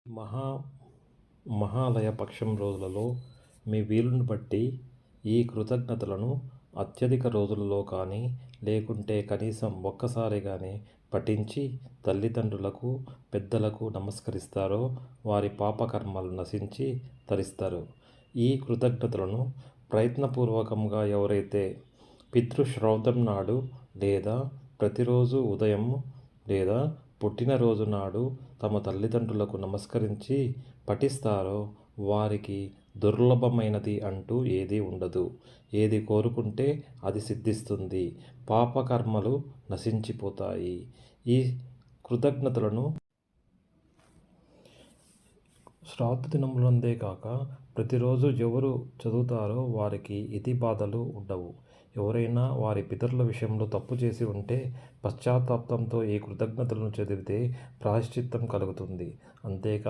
మహా మహాలయ పక్షం రోజులలో మీ వీలుని బట్టి ఈ కృతజ్ఞతలను అత్యధిక రోజులలో కానీ లేకుంటే కనీసం ఒక్కసారి కానీ పఠించి తల్లిదండ్రులకు పెద్దలకు నమస్కరిస్తారో వారి పాపకర్మాలు నశించి తరిస్తారు. ఈ కృతజ్ఞతలను ప్రయత్నపూర్వకంగా ఎవరైతే పితృశ్రాద్ధం నాడు లేదా ప్రతిరోజు ఉదయం లేదా పుట్టినరోజు నాడు తమ తల్లిదండ్రులకు నమస్కరించి పఠిస్తారో వారికి దుర్లభమైనది అంటూ ఏదీ ఉండదు. ఏది కోరుకుంటే అది సిద్ధిస్తుంది. పాపకర్మలు నశించిపోతాయి. ఈ కృతజ్ఞతలను శ్రాద్ధ దినములందే కాక ప్రతిరోజు ఎవరు చదువుతారో వారికి ఎతి బాధలు ఉండవు. ఎవరైనా వారి పితరుల విషయంలో తప్పు చేసి ఉంటే పశ్చాత్తాపంతో ఈ కృతజ్ఞతలను చదివితే ప్రాయశ్చిత్తం కలుగుతుంది. అంతేకాక